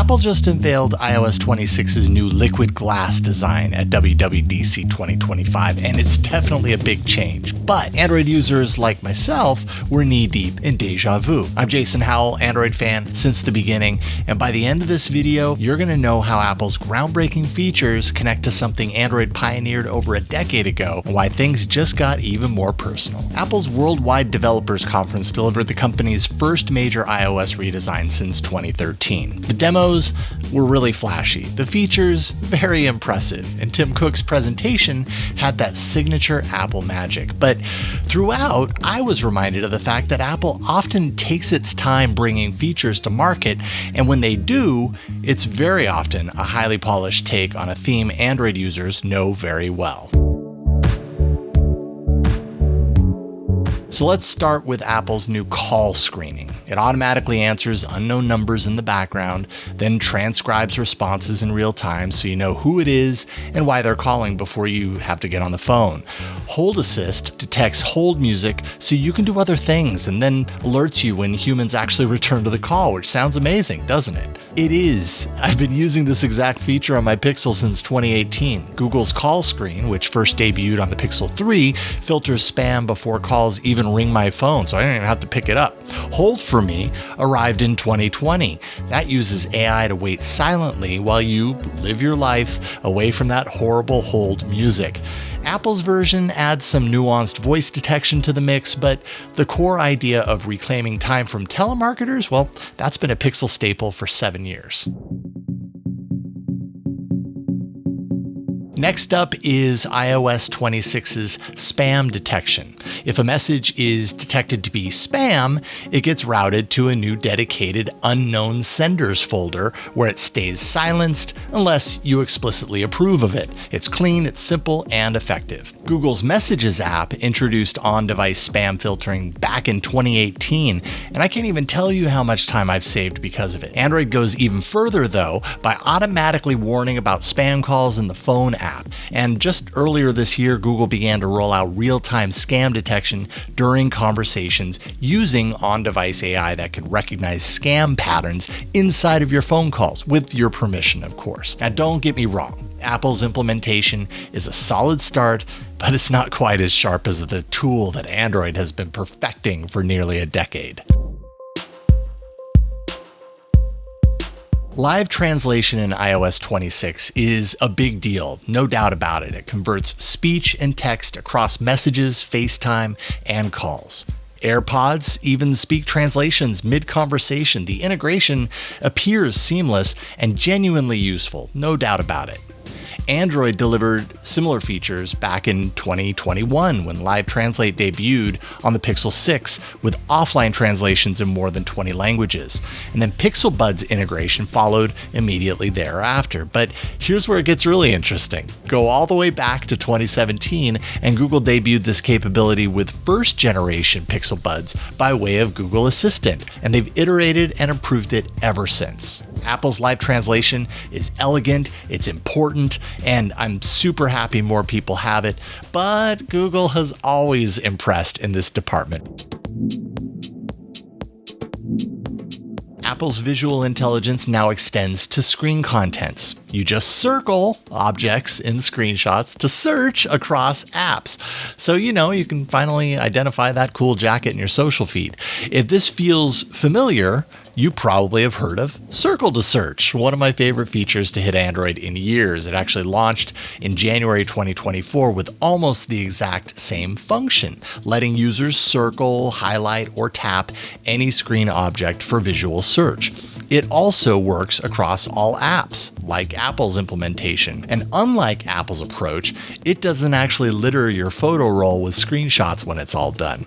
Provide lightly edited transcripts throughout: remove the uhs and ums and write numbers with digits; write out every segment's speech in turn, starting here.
Apple just unveiled iOS 26's new liquid glass design at WWDC 2025, and it's definitely a big change. But Android users like myself were knee-deep in deja vu. I'm Jason Howell, Android fan since the beginning, and by the end of this video, you're going to know how Apple's groundbreaking features connect to something Android pioneered over a decade ago, and why things just got even more personal. Apple's Worldwide Developers Conference delivered the company's first major iOS redesign since 2013. The demos were really flashy, the features very impressive, and Tim Cook's presentation had that signature Apple magic. But throughout, I was reminded of the fact that Apple often takes its time bringing features to market, and when they do, it's very often a highly polished take on a theme Android users know very well. So let's start with Apple's new call screening. It automatically answers unknown numbers in the background, then transcribes responses in real time so you know who it is and why they're calling before you have to get on the phone. Hold Assist detects hold music so you can do other things and then alerts you when humans actually return to the call, which sounds amazing, doesn't it? It is. I've been using this exact feature on my Pixel since 2018. Google's call screen, which first debuted on the Pixel 3, filters spam before calls even ring my phone, so I don't even have to pick it up. Hold for Me arrived in 2020. That uses AI to wait silently while you live your life away from that horrible hold music. Apple's version adds some nuanced voice detection to the mix, but the core idea of reclaiming time from telemarketers, well, that's been a Pixel staple for 7 years. Next up is iOS 26's spam detection. If a message is detected to be spam, it gets routed to a new dedicated unknown senders folder where it stays silenced unless you explicitly approve of it. It's clean, it's simple, and effective. Google's Messages app introduced on-device spam filtering back in 2018, and I can't even tell you how much time I've saved because of it. Android goes even further, though, by automatically warning about spam calls in the phone app. And just earlier this year, Google began to roll out real-time scam detection during conversations using on-device AI that can recognize scam patterns inside of your phone calls, with your permission, of course. Now, don't get me wrong. Apple's implementation is a solid start, but it's not quite as sharp as the tool that Android has been perfecting for nearly a decade. Live translation in iOS 26 is a big deal, no doubt about it. It converts speech and text across messages, FaceTime, and calls. AirPods even speak translations mid-conversation. The integration appears seamless and genuinely useful, no doubt about it. Android delivered similar features back in 2021 when Live Translate debuted on the Pixel 6 with offline translations in more than 20 languages. And then Pixel Buds integration followed immediately thereafter. But here's where it gets really interesting. Go all the way back to 2017 and Google debuted this capability with first generation Pixel Buds by way of Google Assistant, and they've iterated and improved it ever since. Apple's live translation is elegant, it's important, and I'm super happy more people have it, but Google has always impressed in this department. Apple's visual intelligence now extends to screen contents. You just circle objects in screenshots to search across apps. So, you can finally identify that cool jacket in your social feed. If this feels familiar, you probably have heard of Circle to Search, one of my favorite features to hit Android in years. It actually launched in January 2024 with almost the exact same function, letting users circle, highlight, or tap any screen object for visual search. It also works across all apps, like Apple's implementation. And unlike Apple's approach, it doesn't actually litter your photo roll with screenshots when it's all done.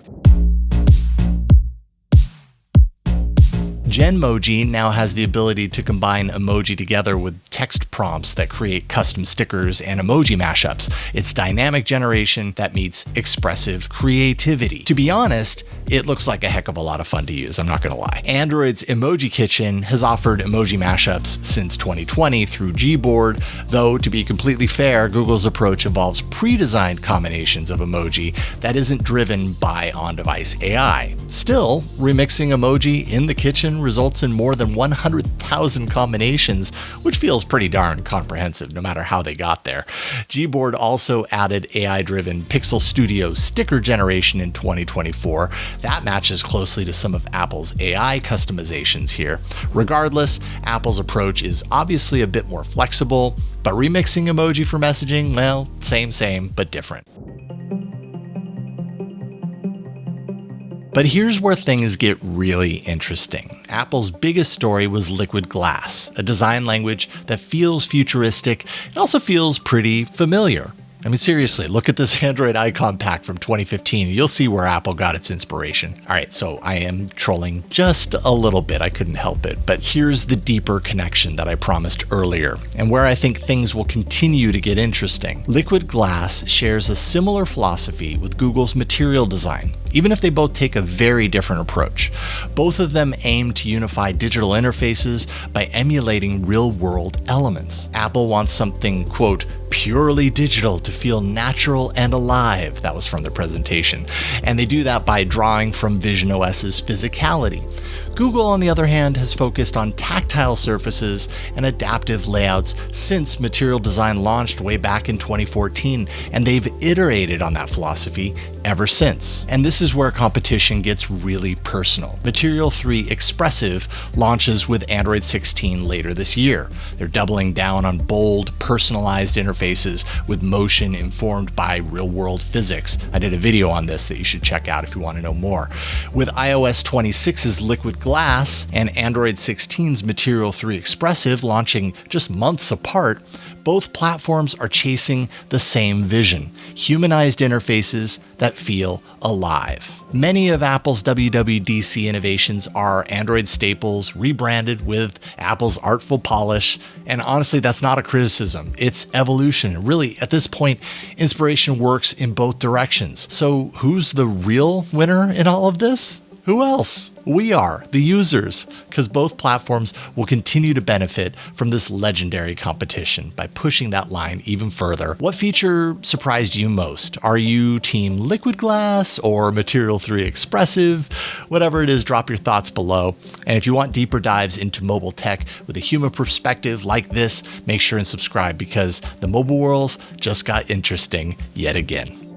Genmoji now has the ability to combine emoji together with text prompts that create custom stickers and emoji mashups. It's dynamic generation that meets expressive creativity. To be honest, it looks like a heck of a lot of fun to use, I'm not gonna lie. Android's Emoji Kitchen has offered emoji mashups since 2020 through Gboard, though to be completely fair, Google's approach involves pre-designed combinations of emoji that isn't driven by on-device AI. Still, remixing emoji in the kitchen results in more than 100,000 combinations, which feels pretty darn comprehensive no matter how they got there. Gboard also added AI-driven Pixel Studio sticker generation in 2024. That matches closely to some of Apple's AI customizations here. Regardless, Apple's approach is obviously a bit more flexible, but remixing emoji for messaging, well, same, but different. But here's where things get really interesting. Apple's biggest story was Liquid Glass, a design language that feels futuristic and also feels pretty familiar. I mean, seriously, look at this Android icon pack from 2015. You'll see where Apple got its inspiration. All right, so I am trolling just a little bit. I couldn't help it. But here's the deeper connection that I promised earlier, and where I think things will continue to get interesting. Liquid Glass shares a similar philosophy with Google's Material Design, even if they both take a very different approach. Both of them aim to unify digital interfaces by emulating real-world elements. Apple wants something, quote, purely digital to feel natural and alive. That was from the presentation. And they do that by drawing from Vision OS's physicality. Google, on the other hand, has focused on tactile surfaces and adaptive layouts since Material Design launched way back in 2014, and they've iterated on that philosophy ever since. And this is where competition gets really personal. Material 3 Expressive launches with Android 16 later this year. They're doubling down on bold, personalized interfaces with motion informed by real-world physics. I did a video on this that you should check out if you want to know more. With iOS 26's Liquid Glass and Android 16's Material 3 Expressive launching just months apart, both platforms are chasing the same vision: humanized interfaces that feel alive. Many of Apple's WWDC innovations are Android staples rebranded with Apple's artful polish, and honestly, that's not a criticism. It's evolution. Really, at this point, inspiration works in both directions. So who's the real winner in all of this? Who else? We are, the users, because both platforms will continue to benefit from this legendary competition by pushing that line even further. What feature surprised you most? Are you team Liquid Glass or Material 3 Expressive? Whatever it is, drop your thoughts below. And if you want deeper dives into mobile tech with a human perspective like this, make sure and subscribe because the mobile world just got interesting yet again.